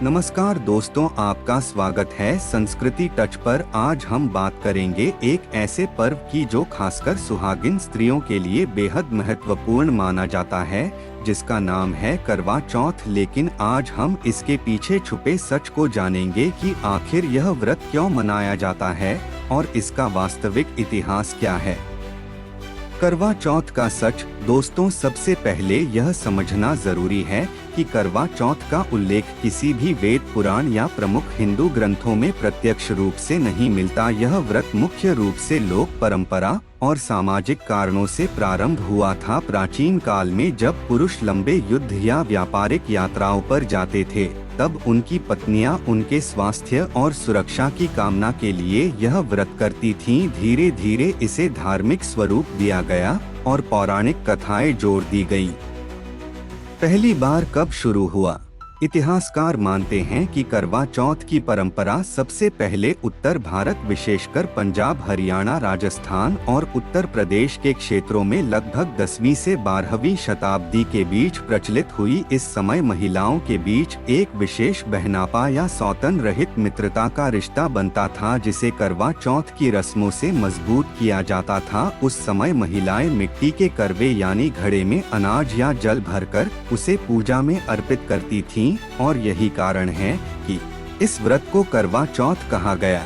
नमस्कार दोस्तों, आपका स्वागत है संस्कृति टच पर। आज हम बात करेंगे एक ऐसे पर्व की जो खासकर सुहागिन स्त्रियों के लिए बेहद महत्वपूर्ण माना जाता है, जिसका नाम है करवा चौथ। लेकिन आज हम इसके पीछे छुपे सच को जानेंगे कि आखिर यह व्रत क्यों मनाया जाता है और इसका वास्तविक इतिहास क्या है। करवा चौथ का सच। दोस्तों, सबसे पहले यह समझना जरूरी है कि करवा चौथ का उल्लेख किसी भी वेद, पुराण या प्रमुख हिंदू ग्रंथों में प्रत्यक्ष रूप से नहीं मिलता। यह व्रत मुख्य रूप से लोक परंपरा और सामाजिक कारणों से प्रारंभ हुआ था। प्राचीन काल में जब पुरुष लंबे युद्ध या व्यापारिक यात्राओं पर जाते थे, तब उनकी पत्नियां उनके स्वास्थ्य और सुरक्षा की कामना के लिए यह व्रत करती थीं। धीरे धीरे इसे धार्मिक स्वरूप दिया गया और पौराणिक कथाएं जोड़ दी गईं। पहली बार कब शुरू हुआ? इतिहासकार मानते हैं कि करवा चौथ की परंपरा सबसे पहले उत्तर भारत, विशेषकर पंजाब, हरियाणा, राजस्थान और उत्तर प्रदेश के क्षेत्रों में लगभग 10वीं से 12वीं शताब्दी के बीच प्रचलित हुई। इस समय महिलाओं के बीच एक विशेष बहनापा या सौतन रहित मित्रता का रिश्ता बनता था, जिसे करवा चौथ की रस्मों से मजबूत किया जाता था। उस समय महिलाएं मिट्टी के करवे यानी घड़े में अनाज या जल भरकर उसे पूजा में अर्पित करती थीं, और यही कारण है कि इस व्रत को करवा चौथ कहा गया।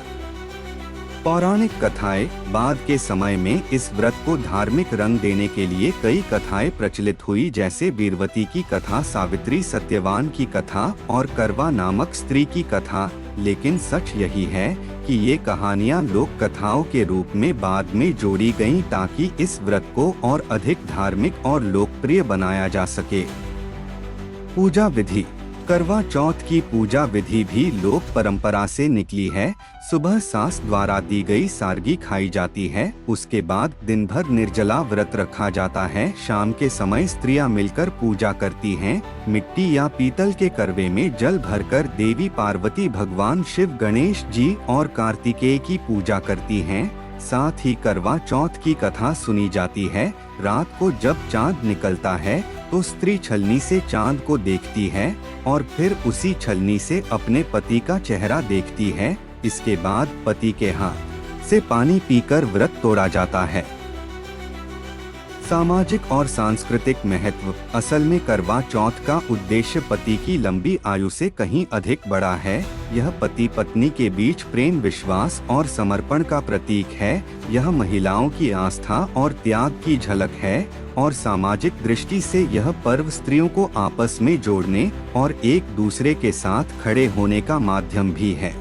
पौराणिक कथाएं। बाद के समय में इस व्रत को धार्मिक रंग देने के लिए कई कथाएं प्रचलित हुई, जैसे बीरवती की कथा, सावित्री, सत्यवान की कथा और करवा नामक स्त्री की कथा। लेकिन सच यही है कि ये कहानियां लोक कथाओं के रूप में बाद में जोड़ी गईं, ताकि इस व्रत को और अधिक धार्मिक और लोकप्रिय बनाया जा सके। पूजा विधि। करवा चौथ की पूजा विधि भी लोक परंपरा से निकली है। सुबह सास द्वारा दी गई सारगी खाई जाती है। उसके बाद दिन भर निर्जला व्रत रखा जाता है। शाम के समय स्त्रियां मिलकर पूजा करती हैं। मिट्टी या पीतल के करवे में जल भरकर देवी पार्वती, भगवान शिव, गणेश जी और कार्तिकेय की पूजा करती हैं। साथ ही करवा चौथ की कथा सुनी जाती है। रात को जब चांद निकलता है तो स्त्री छलनी से चांद को देखती है और फिर उसी छलनी से अपने पति का चेहरा देखती है। इसके बाद पति के हाथ से पानी पीकर व्रत तोड़ा जाता है। सामाजिक और सांस्कृतिक महत्व। असल में करवा चौथ का उद्देश्य पति की लंबी आयु से कहीं अधिक बड़ा है। यह पति पत्नी के बीच प्रेम, विश्वास और समर्पण का प्रतीक है। यह महिलाओं की आस्था और त्याग की झलक है और सामाजिक दृष्टि से यह पर्व स्त्रियों को आपस में जोड़ने और एक दूसरे के साथ खड़े होने का माध्यम भी है।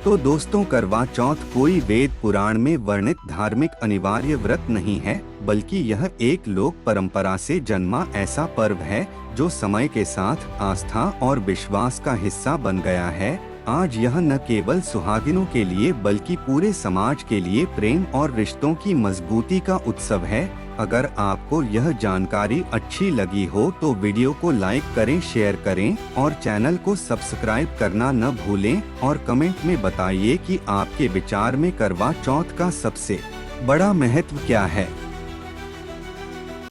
तो दोस्तों, करवा चौथ कोई वेद पुराण में वर्णित धार्मिक अनिवार्य व्रत नहीं है, बल्कि यह एक लोक परंपरा से जन्मा ऐसा पर्व है जो समय के साथ आस्था और विश्वास का हिस्सा बन गया है। आज यह न केवल सुहागिनों के लिए बल्कि पूरे समाज के लिए प्रेम और रिश्तों की मजबूती का उत्सव है। अगर आपको यह जानकारी अच्छी लगी हो तो वीडियो को लाइक करें, शेयर करें और चैनल को सब्सक्राइब करना न भूलें। और कमेंट में बताइए कि आपके विचार में करवा चौथ का सबसे बड़ा महत्व क्या है।